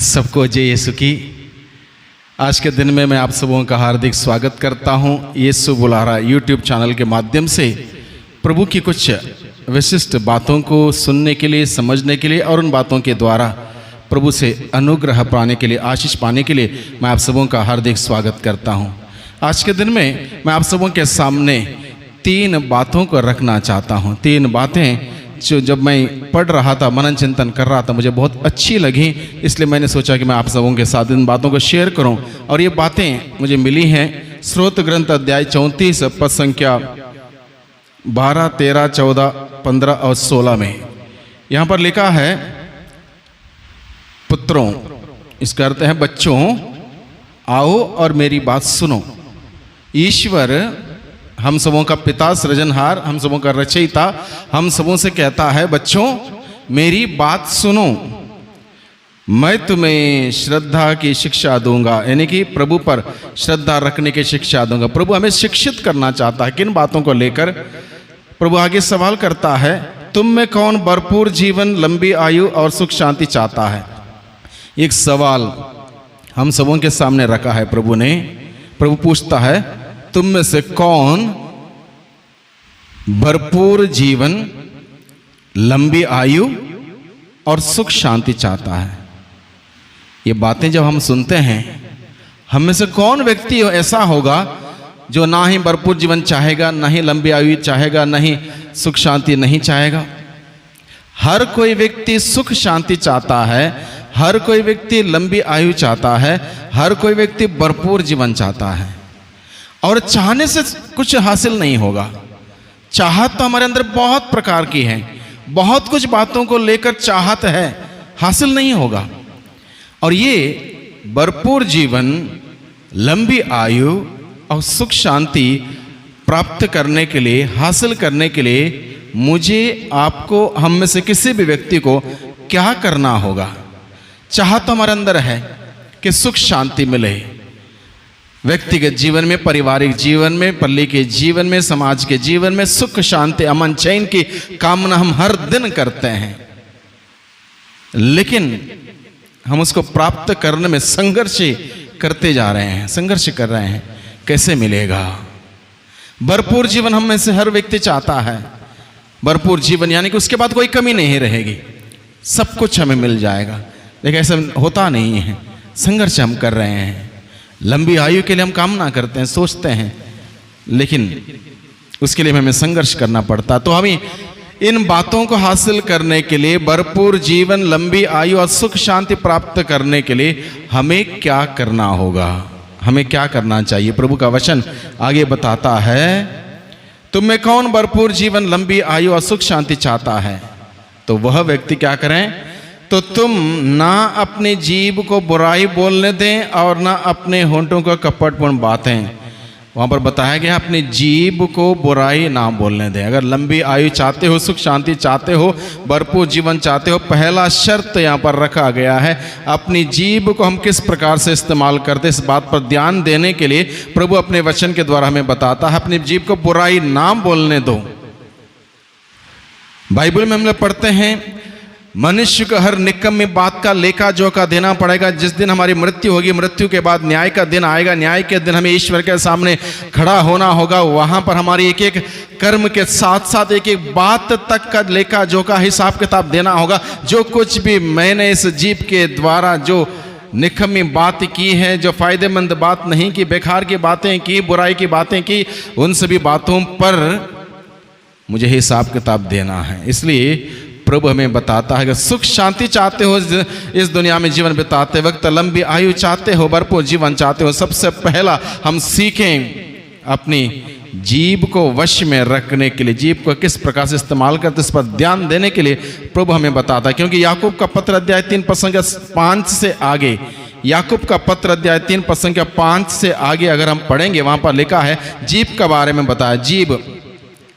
सबको जय यीशु की। आज के दिन में मैं आप सबों का हार्दिक स्वागत करता हूं। यीशु बुला रहा यूट्यूब चैनल के माध्यम से प्रभु की कुछ विशिष्ट बातों को सुनने के लिए, समझने के लिए और उन बातों के द्वारा प्रभु से अनुग्रह पाने के लिए, आशीष पाने के लिए मैं आप सबों का हार्दिक स्वागत करता हूं। आज के दिन में मैं आप सबों के सामने 3 बातों को रखना चाहता हूं। 3 बातें जो जब मैं पढ़ रहा था, मनन चिंतन कर रहा था, मुझे बहुत अच्छी लगी, इसलिए मैंने सोचा कि मैं आप सबों के साथ इन बातों को शेयर करूं। और ये बातें मुझे मिली हैं स्रोत ग्रंथ अध्याय 34 पद संख्या 12, 13, 14, 15 और 16 में। यहाँ पर लिखा है, पुत्रों, इसका अर्थ है बच्चों, आओ और मेरी बात सुनो। ईश्वर हम सबों का पिता, सृजनहार, हम सबों का रचयिता हम सबों से कहता है, बच्चों मेरी बात सुनो, मैं तुम्हें श्रद्धा की शिक्षा दूंगा, यानी कि प्रभु पर श्रद्धा रखने की शिक्षा दूंगा। प्रभु हमें शिक्षित करना चाहता है। किन बातों को लेकर? प्रभु आगे सवाल करता है, तुम में कौन भरपूर जीवन, लंबी आयु और सुख शांति चाहता है? एक सवाल हम सबों के सामने रखा है प्रभु ने। प्रभु पूछता है, तुम में से कौन भरपूर जीवन, लंबी आयु और सुख शांति चाहता है? ये बातें जब हम सुनते हैं, हम में से कौन व्यक्ति ऐसा होगा जो ना ही भरपूर जीवन चाहेगा, ना ही लंबी आयु चाहेगा, ना ही सुख शांति नहीं चाहेगा? हर कोई व्यक्ति सुख शांति चाहता है, हर कोई व्यक्ति लंबी आयु चाहता है, हर कोई व्यक्ति भरपूर जीवन चाहता है। और चाहने से कुछ हासिल नहीं होगा। चाहत तो हमारे अंदर बहुत प्रकार की है, बहुत कुछ बातों को लेकर चाहत है, हासिल नहीं होगा। और ये भरपूर जीवन, लंबी आयु और सुख शांति प्राप्त करने के लिए, हासिल करने के लिए मुझे, आपको, हम में से किसी भी व्यक्ति को क्या करना होगा? चाहत तो हमारे अंदर है कि सुख शांति मिले, व्यक्तिगत जीवन में, पारिवारिक जीवन में, पल्ली के जीवन में, समाज के जीवन में सुख शांति, अमन चैन की कामना हम हर दिन करते हैं, लेकिन हम उसको प्राप्त करने में संघर्ष करते जा रहे हैं, संघर्ष कर रहे हैं। कैसे मिलेगा? भरपूर जीवन हम में से हर व्यक्ति चाहता है। भरपूर जीवन यानी कि उसके बाद कोई कमी नहीं रहेगी, सब कुछ हमें मिल जाएगा, लेकिन ऐसा होता नहीं है। संघर्ष हम कर रहे हैं। लंबी आयु के लिए हम कामना करते हैं, सोचते हैं, लेकिन उसके लिए हमें संघर्ष करना पड़ता। तो हमें इन बातों को हासिल करने के लिए, भरपूर जीवन, लंबी आयु और सुख शांति प्राप्त करने के लिए हमें क्या करना होगा? हमें क्या करना चाहिए? प्रभु का वचन आगे बताता है, तुम में कौन भरपूर जीवन, लंबी आयु और सुख शांति चाहता है? तो वह व्यक्ति क्या करें? तो तुम ना अपने जीभ को बुराई बोलने दें और ना अपने होंठों को कपटपूर्ण बातें। वहाँ पर बताया गया, अपनी जीभ को बुराई ना बोलने दें। अगर लंबी आयु चाहते हो, सुख शांति चाहते हो, भरपूर जीवन चाहते हो, पहला शर्त यहाँ पर रखा गया है, अपनी जीभ को हम किस प्रकार से इस्तेमाल करते, इस बात पर ध्यान देने के लिए प्रभु अपने वचन के द्वारा हमें बताता है, अपनी जीभ को बुराई ना बोलने दो। बाइबल में हम लोग पढ़ते हैं, मनुष्य को हर निकम्मी बात का लेखा जोखा देना पड़ेगा। जिस दिन हमारी मृत्यु होगी, मृत्यु के बाद न्याय का दिन आएगा, न्याय के दिन हमें ईश्वर के सामने खड़ा होना होगा। वहां पर हमारी एक एक कर्म के साथ साथ एक एक बात तक का लेखा जोखा, हिसाब किताब देना होगा। जो कुछ भी मैंने इस जीव के द्वारा जो निकम्मी बात की है, जो फायदेमंद बात नहीं की, बेकार की बातें की, बुराई की बातें की, उन सभी बातों पर मुझे हिसाब किताब देना है। इसलिए प्रभु हमें बताता है कि सुख शांति चाहते हो इस दुनिया में जीवन बिताते वक्त, लंबी आयु चाहते हो, भरपूर जीवन चाहते हो, सबसे पहला हम सीखें अपनी जीभ को वश में रखने के लिए, जीभ को किस प्रकार से इस्तेमाल करते इस पर ध्यान देने के लिए प्रभु हमें बताता है। क्योंकि याकूब का पत्र अध्याय 3 पद संख्या 5 से आगे, याकूब का पत्र अध्याय 3 पद संख्या 5 से आगे अगर हम पढ़ेंगे, वहां पर लिखा है, जीभ के बारे में बताया। जीभ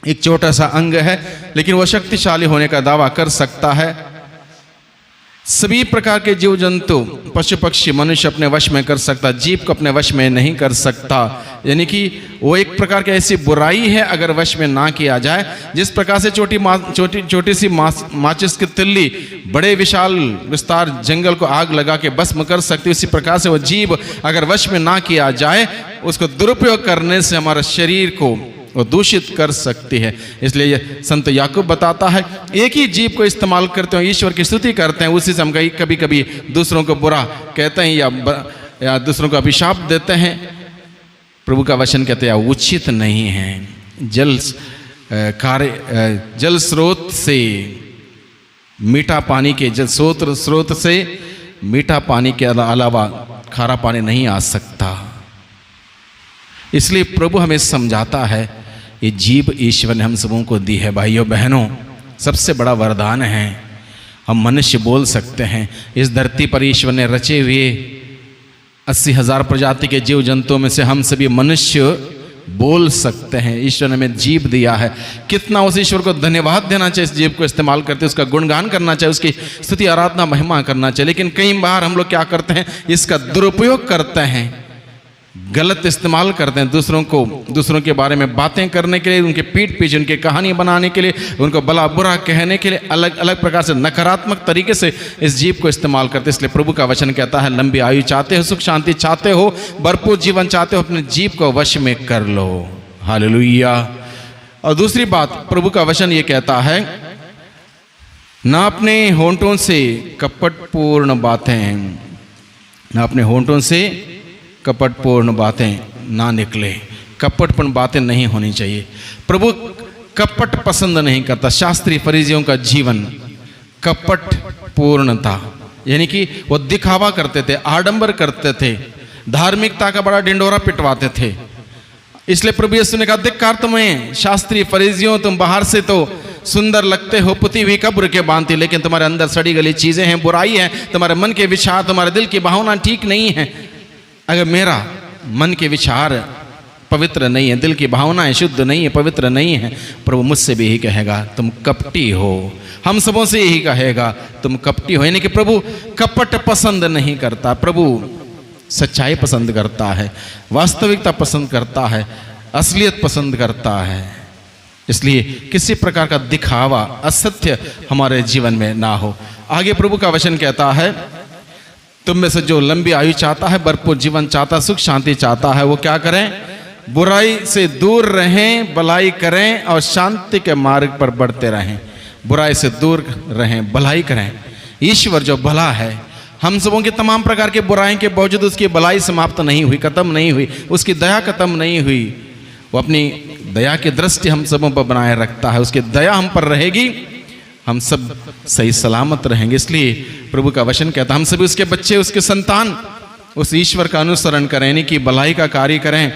एक छोटा सा अंग है, लेकिन वह शक्तिशाली होने का दावा कर सकता है। सभी प्रकार के जीव जंतु, पशु पक्षी, मनुष्य अपने वश में कर सकता, जीभ को अपने वश में नहीं कर सकता। यानी कि वो एक प्रकार की ऐसी बुराई है, अगर वश में ना किया जाए, जिस प्रकार से छोटी सी माचिस की तिल्ली बड़े विशाल विस्तार जंगल को आग लगा के भस्म कर सकती, उसी प्रकार से वो जीभ अगर वश में ना किया जाए, उसको दुरुपयोग करने से हमारे शरीर को वो दूषित कर सकती है। इसलिए संत याकूब बताता है, एक ही जीभ को इस्तेमाल करते हैं, ईश्वर की स्तुति करते हैं, उसी से हम कभी कभी दूसरों को बुरा कहते हैं या दूसरों को अभिशाप देते हैं। प्रभु का वचन कहते हैं उचित नहीं है। जल स्रोत से मीठा पानी के जल स्रोत से मीठा पानी के अलावा खारा पानी नहीं आ सकता। इसलिए प्रभु हमें समझाता है, ये जीभ ईश्वर ने हम सबों को दी है। भाइयों बहनों, सबसे बड़ा वरदान है, हम मनुष्य बोल सकते हैं। इस धरती पर ईश्वर ने रचे हुए 80,000 प्रजाति के जीव जंतुओं में से हम सभी मनुष्य बोल सकते हैं। ईश्वर ने हमें जीभ दिया है। कितना उस ईश्वर को धन्यवाद देना चाहिए, इस जीभ को इस्तेमाल करते, उसका गुणगान करना चाहिए, उसकी स्तुति आराधना महिमा करना चाहिए। लेकिन कई बार हम लोग क्या करते हैं, इसका दुरुपयोग करते हैं, गलत इस्तेमाल करते हैं, दूसरों के बारे में बातें करने के लिए, उनके पीठ पीछे उनकी कहानी बनाने के लिए, उनको भला बुरा कहने के लिए अलग अलग प्रकार से नकारात्मक तरीके से इस जीभ को इस्तेमाल करते हैं। इसलिए प्रभु का वचन कहता है, लंबी आयु चाहते हो, सुख शांति चाहते हो, भरपूर जीवन चाहते हो, अपने जीभ को वश में कर लो। हालेलुया। और दूसरी बात प्रभु का वचन ये कहता है, ना अपने होंठों से कपटपूर्ण बातें, ना अपने होंठों से कपटपूर्ण बातें ना निकले। कपटपूर्ण बातें नहीं होनी चाहिए। प्रभु कपट पसंद नहीं करता। शास्त्रीय फरीसियों का जीवन कपटपूर्णता, यानी कि वो दिखावा करते थे, आडंबर करते थे, धार्मिकता का बड़ा डिंडोरा पिटवाते थे। इसलिए प्रभु यीशु ने कहा, धिक्कार तुम्हें शास्त्रीय फरीसियों, तुम बाहर से तो सुंदर लगते हो पुती हुई कब्र के बांधती, लेकिन तुम्हारे अंदर सड़ी गली चीजें हैं, बुराई है, तुम्हारे मन के विचार, तुम्हारे दिल की भावना ठीक नहीं है। अगर मेरा मन के विचार पवित्र नहीं है, दिल की भावनाएं शुद्ध नहीं है, पवित्र नहीं है, प्रभु मुझसे भी यही कहेगा, तुम कपटी हो। हम सबों से यही कहेगा, तुम कपटी हो। यानी कि प्रभु कपट पसंद नहीं करता। प्रभु सच्चाई पसंद करता है, वास्तविकता पसंद करता है, असलियत पसंद करता है। इसलिए किसी प्रकार का दिखावा, असत्य हमारे जीवन में ना हो। आगे प्रभु का वचन कहता है, तुम में से जो लंबी आयु चाहता है, भरपूर जीवन चाहता है, सुख शांति चाहता है, वो क्या करें, बुराई से दूर रहें, भलाई करें और शांति के मार्ग पर बढ़ते रहें। बुराई से दूर रहें, भलाई करें। ईश्वर जो भला है, हम सबों की तमाम प्रकार के बुराई के बावजूद उसकी भलाई समाप्त नहीं हुई, खत्म नहीं हुई, उसकी दया खत्म नहीं हुई। वो अपनी दया की दृष्टि हम सबों पर बनाए रखता है। उसकी दया हम पर रहेगी, हम सब सही सलामत रहेंगे। इसलिए प्रभु का वचन कहता है, हम सभी उसके बच्चे, उसके संतान उस ईश्वर का अनुसरण करें, यानी कि भलाई का कार्य करें,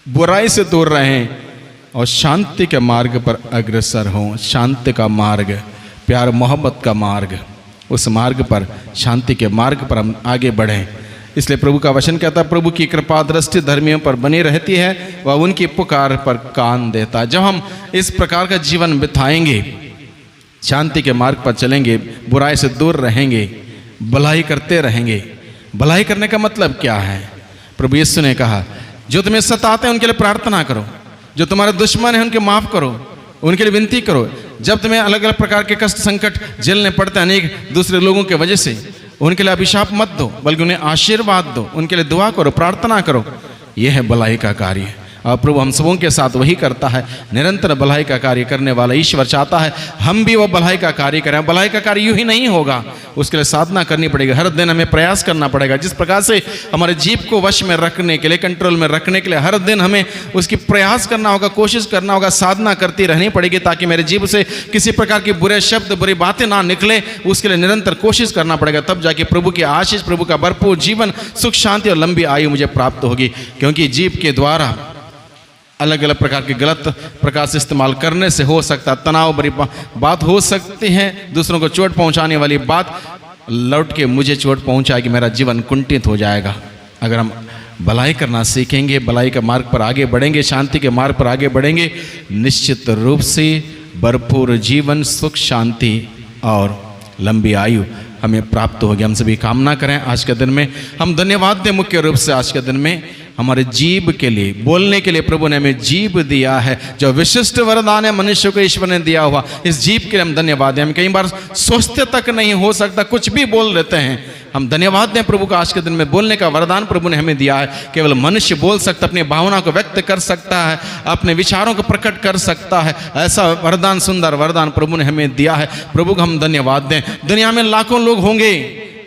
बुराई से दूर रहें और शांति के मार्ग पर अग्रसर हों। शांति का मार्ग, प्यार मोहब्बत का मार्ग, उस मार्ग पर, शांति के मार्ग पर हम आगे बढ़ें। इसलिए प्रभु का वचन कहता है, प्रभु की कृपा दृष्टि धर्मियों पर बनी रहती है, वह उनकी पुकार पर कान देता है। जब हम इस प्रकार का जीवन बिताएंगे, शांति के मार्ग पर चलेंगे, बुराई से दूर रहेंगे, भलाई करते रहेंगे। भलाई करने का मतलब क्या है? प्रभु यीशु ने कहा, जो तुम्हें सताते हैं उनके लिए प्रार्थना करो, जो तुम्हारे दुश्मन हैं उनके माफ करो, उनके लिए विनती करो। जब तुम्हें अलग अलग प्रकार के कष्ट संकट झेलने पड़ते हैं अनेक दूसरे लोगों के वजह से, उनके लिए अभिशाप मत दो, बल्कि उन्हें आशीर्वाद दो, उनके लिए दुआ करो, प्रार्थना करो। यह है भलाई का कार्य। और प्रभु हम सबों के साथ वही करता है। निरंतर भलाई का कार्य करने वाला ईश्वर चाहता है हम भी वो भलाई का कार्य करें। भलाई का कार्य यूं ही नहीं होगा, उसके लिए साधना करनी पड़ेगी, हर दिन हमें प्रयास करना पड़ेगा। जिस प्रकार से हमारे जीभ को वश में रखने के लिए, कंट्रोल में रखने के लिए हर दिन हमें उसकी प्रयास करना होगा, कोशिश करना होगा, साधना करती रहनी पड़ेगी, ताकि मेरे जीभ से किसी प्रकार की बुरे शब्द, बुरी बातें ना निकले। उसके लिए निरंतर कोशिश करना पड़ेगा, तब जाके प्रभु की आशीष, प्रभु का भरपूर जीवन, सुख शांति और लंबी आयु मुझे प्राप्त होगी। क्योंकि जीभ के द्वारा अलग अलग प्रकार के गलत प्रकार से इस्तेमाल करने से हो सकता है तनाव भरी बात हो सकती है, दूसरों को चोट पहुंचाने वाली बात लौट के मुझे चोट पहुंचाएगी, मेरा जीवन कुंठित हो जाएगा। अगर हम भलाई करना सीखेंगे, भलाई के मार्ग पर आगे बढ़ेंगे, शांति के मार्ग पर आगे बढ़ेंगे, निश्चित रूप से भरपूर जीवन, सुख शांति और लंबी आयु हमें प्राप्त होगी। हम सभी कामना करें आज के दिन में हम धन्यवाद दें, मुख्य रूप से आज के दिन में हमारे जीभ के लिए, बोलने के लिए प्रभु ने हमें जीभ दिया है, जो विशिष्ट वरदान है मनुष्य को ईश्वर ने दिया हुआ। इस जीभ के लिए हम धन्यवाद दें। हम कई बार सोचते तक नहीं हो सकता, कुछ भी बोल देते हैं। हम धन्यवाद दें प्रभु का, आज के दिन में बोलने का वरदान प्रभु ने हमें दिया है। केवल मनुष्य बोल सकता, अपनी भावना को व्यक्त कर सकता है, अपने विचारों को प्रकट कर सकता है। ऐसा वरदान, सुंदर वरदान प्रभु ने हमें दिया है। प्रभु को हम धन्यवाद दें। दुनिया में लाखों लोग होंगे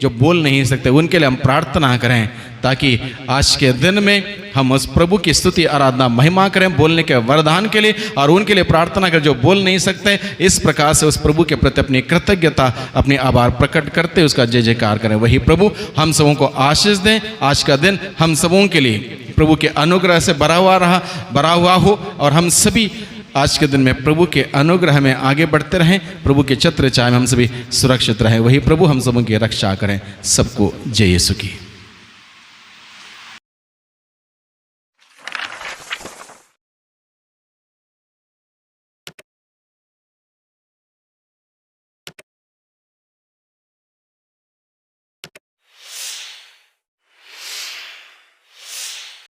जो बोल नहीं सकते, उनके लिए हम प्रार्थना करें ताकि आज के दिन में हम उस प्रभु की स्तुति, आराधना, महिमा करें बोलने के वरदान के लिए, और उनके लिए प्रार्थना करें जो बोल नहीं सकते। इस प्रकार से उस प्रभु के प्रति अपनी कृतज्ञता, अपनी आभार प्रकट करते उसका जय जयकार करें। वही प्रभु हम सबों को आशीष दें। आज का दिन हम सबों के लिए प्रभु के अनुग्रह से भरा हुआ हो, और हम सभी आज के दिन में प्रभु के अनुग्रह में आगे बढ़ते रहें। प्रभु के छत्र छाया में हम सभी सुरक्षित रहें। वही प्रभु हम सबों की रक्षा करें। सबको जय यीशु की।